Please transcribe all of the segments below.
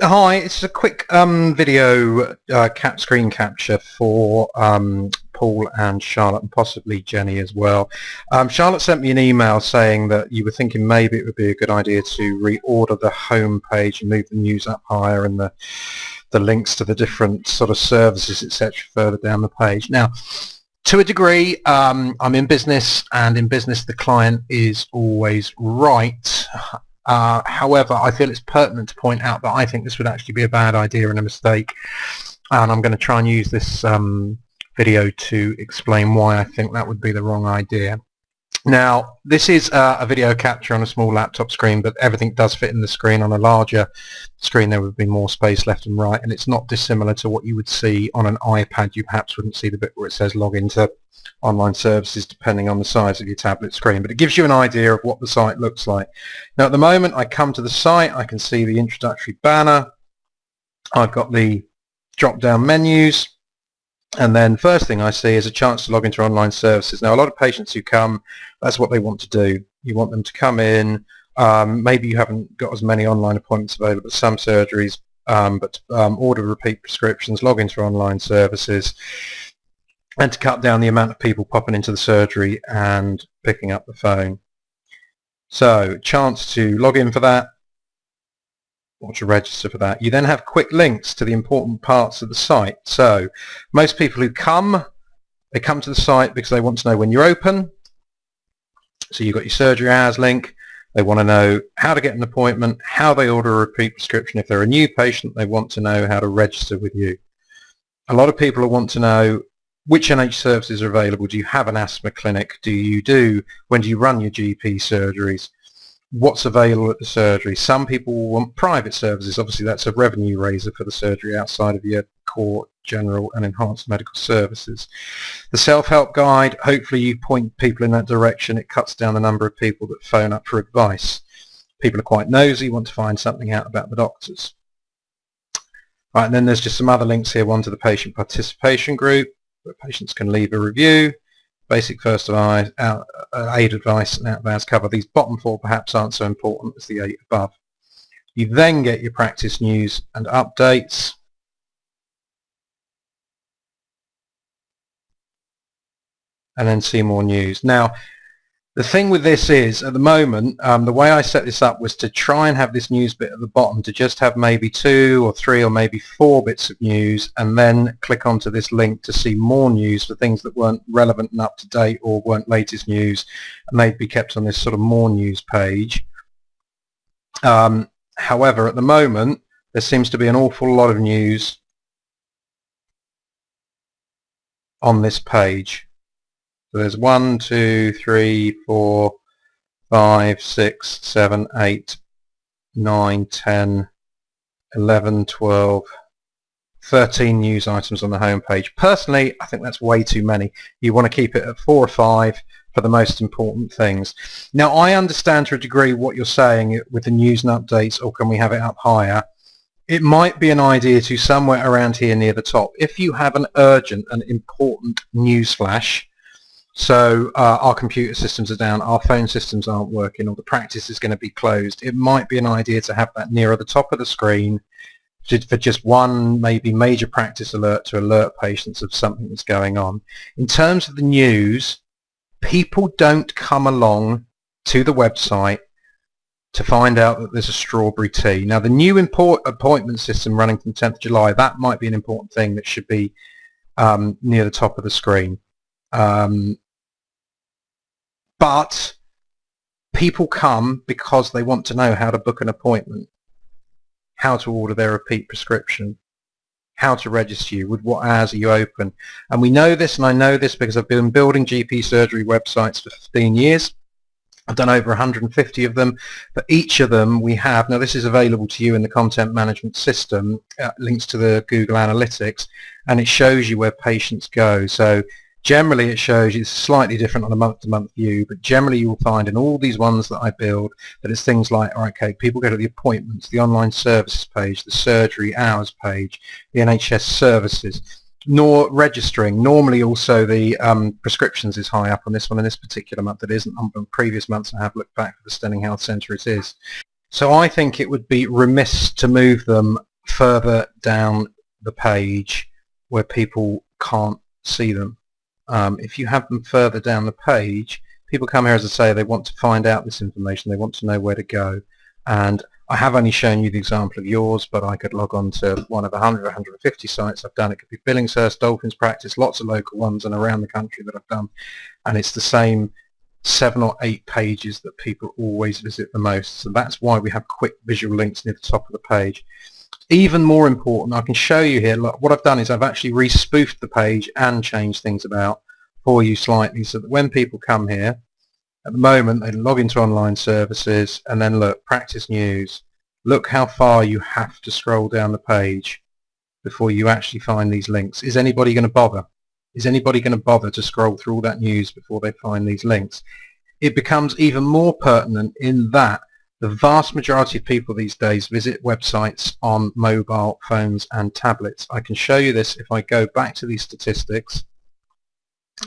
Hi, it's a quick video screen capture for Paul and Charlotte and possibly Jenny as well. Charlotte sent me an email saying that you were thinking maybe it would be a good idea to reorder the home page and move the news up higher and the links to the different sort of services, etc., further down the page. Now, to a degree, I'm in business, and in business the client is always right. However, I feel it's pertinent to point out that I think this would actually be a bad idea and a mistake, and I'm going to try and use this video to explain why I think that would be the wrong idea. Now, this is a video capture on a small laptop screen, but everything does fit in the screen. On a larger screen there would be more space left and right, and it's not dissimilar to what you would see on an iPad. You perhaps wouldn't see the bit where it says log into online services depending on the size of your tablet screen, but it gives you an idea of what the site looks like. Now at the moment I come to the site, I can see the introductory banner, I've got the drop down menus, and then first thing I see is a chance to log into online services. Now a lot of patients who come, that's what they want to do. You want them to come in, maybe you haven't got as many online appointments available as some surgeries, but order repeat prescriptions, log into online services, and to cut down the amount of people popping into the surgery and picking up the phone. So chance to log in for that or to register for that. You then have quick links to the important parts of the site. So most people who come, they come to the site because they want to know when you're open. So you've got your surgery hours link. They want to know how to get an appointment, how they order a repeat prescription. If they're a new patient, they want to know how to register with you. A lot of people want to know which NH services are available. Do you have an asthma clinic? When do you run your GP surgeries? What's available at the surgery? Some people want private services. Obviously that's a revenue raiser for the surgery outside of your core general and enhanced medical services. The self-help guide, hopefully you point people in that direction. It cuts down the number of people that phone up for advice. People are quite nosy, want to find something out about the doctors. Right, and then there's just some other links here. One to the patient participation group, where patients can leave a review, basic first aid advice and out-of-hours cover. These bottom four perhaps aren't so important as the 8 above. You then get your practice news and updates. And then see more news. Now, the thing with this is, at the moment, the way I set this up was to try and have this news bit at the bottom, to just have maybe 2 or 3 or maybe 4 bits of news, and then click onto this link to see more news for things that weren't relevant and up to date or weren't latest news, and they'd be kept on this sort of more news page. However, at the moment, there seems to be an awful lot of news on this page. So there's 1, 2, 3, 4, 5, 6, 7, 8, 9, 10, 11, 12, 13 news items on the home page. Personally, I think that's way too many. You want to keep it at 4 or 5 for the most important things. Now, I understand to a degree what you're saying with the news and updates, or can we have it up higher? It might be an idea to somewhere around here near the top. If you have an urgent and important news flash, so our computer systems are down, our phone systems aren't working, or the practice is going to be closed, it might be an idea to have that nearer the top of the screen for just one maybe major practice alert to alert patients of something that's going on. In terms of the news, people don't come along to the website to find out that there's a strawberry tea. Now, the new appointment system running from 10th of July, that might be an important thing that should be near the top of the screen. But people come because they want to know how to book an appointment, how to order their repeat prescription, how to register you, with what hours are you open. And we know this, and I know this because I've been building GP surgery websites for 15 years. I've done over 150 of them. For each of them we have, now this is available to you in the content management system, links to the Google Analytics, and it shows you where patients go. So generally it shows you, it's slightly different on a month-to-month view, but generally you will find in all these ones that I build that it's things like, all right, okay, people go to the appointments, the online services page, the surgery hours page, the NHS services, nor registering. Normally also the prescriptions is high up on this one. In this particular month it isn't. On previous months I have looked back for the Steyning Health Centre, it is. So I think it would be remiss to move them further down the page where people can't see them. If you have them further down the page, people come here, as I say, they want to find out this information, they want to know where to go. And I have only shown you the example of yours, but I could log on to one of 100 or 150 sites I've done. It could be Billingshurst, Dolphins Practice, lots of local ones and around the country that I've done. And it's the same 7 or 8 pages that people always visit the most. So that's why we have quick visual links near the top of the page. Even more important, I can show you here, look, what I've done is I've actually re-spoofed the page and changed things about for you slightly, so that when people come here, at the moment they log into online services and then look, practice news. Look how far you have to scroll down the page before you actually find these links. Is anybody going to bother? Is anybody going to bother to scroll through all that news before they find these links? It becomes even more pertinent in that the vast majority of people these days visit websites on mobile phones and tablets. I can show you this if I go back to these statistics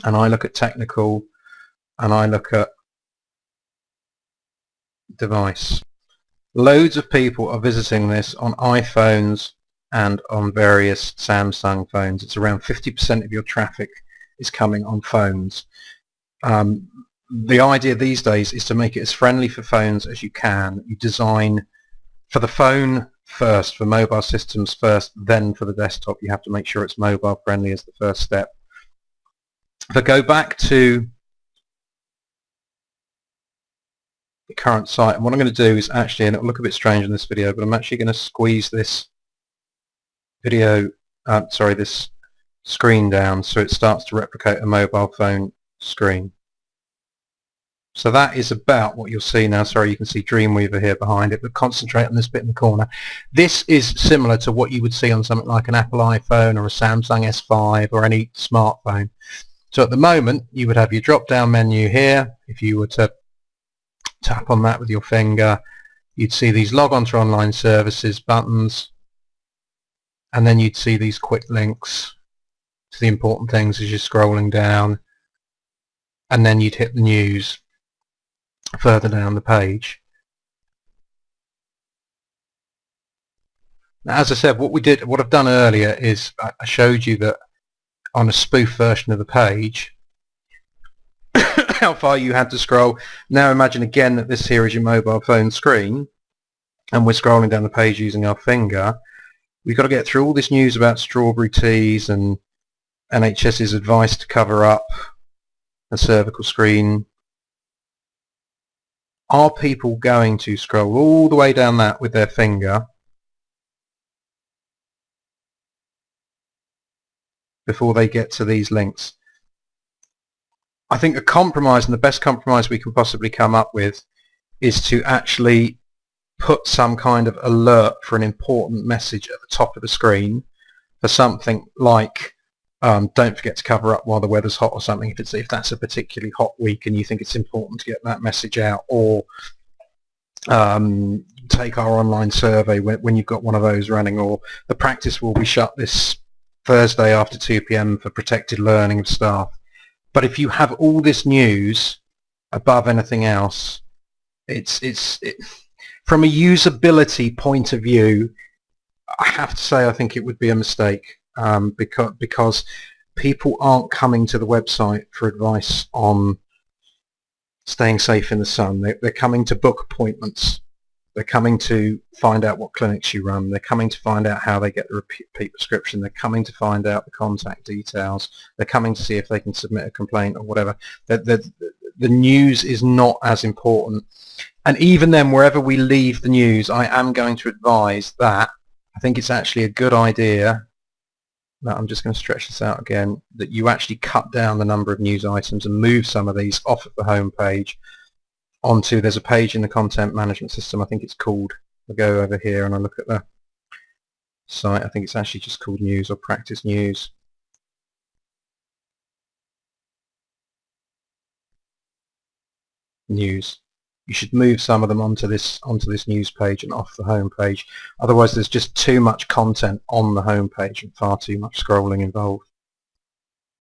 and I look at technical and I look at device. Loads of people are visiting this on iPhones and on various Samsung phones. It's around 50% of your traffic is coming on phones. The idea these days is to make it as friendly for phones as you can. You design for the phone first, for mobile systems first, then for the desktop. You have to make sure it's mobile friendly as the first step. If I go back to the current site, and what I'm going to do is actually, and it'll look a bit strange in this video, but I'm actually going to squeeze this video, this screen down so it starts to replicate a mobile phone screen. So that is about what you'll see now. Sorry, you can see Dreamweaver here behind it, but concentrate on this bit in the corner. This is similar to what you would see on something like an Apple iPhone or a Samsung S5 or any smartphone. So at the moment, you would have your drop-down menu here. If you were to tap on that with your finger, you'd see these log on to online services buttons, and then you'd see these quick links to the important things as you're scrolling down, and then you'd hit the news further down the page. Now, as I said, what I've done earlier is I showed you that on a spoof version of the page how far you had to scroll. Now imagine again that this here is your mobile phone screen and we're scrolling down the page using our finger. We've got to get through all this news about strawberry teas and NHS's advice to cover up a cervical screen. Are people going to scroll all the way down that with their finger before they get to these links? I think a compromise, and the best compromise we can possibly come up with, is to actually put some kind of alert for an important message at the top of the screen for something like don't forget to cover up while the weather's hot or something, if that's a particularly hot week and you think it's important to get that message out, or take our online survey when you've got one of those running, or the practice will be shut this Thursday after 2 p.m. for protected learning of staff. But if you have all this news above anything else, from a usability point of view, I have to say I think it would be a mistake, because people aren't coming to the website for advice on staying safe in the sun. They're coming to book appointments. They're coming to find out what clinics you run. They're coming to find out how they get the repeat prescription. They're coming to find out the contact details. They're coming to see if they can submit a complaint or whatever. The news is not as important. And even then, wherever we leave the news, I am going to advise that I think it's actually a good idea, that I'm just going to stretch this out again, that you actually cut down the number of news items and move some of these off of the home page onto, there's a page in the content management system, I think it's called, I'll go over here and I look at the site, I think it's actually just called news or practice news. News. You should move some of them onto this news page and off the home page. Otherwise there's just too much content on the home page and far too much scrolling involved.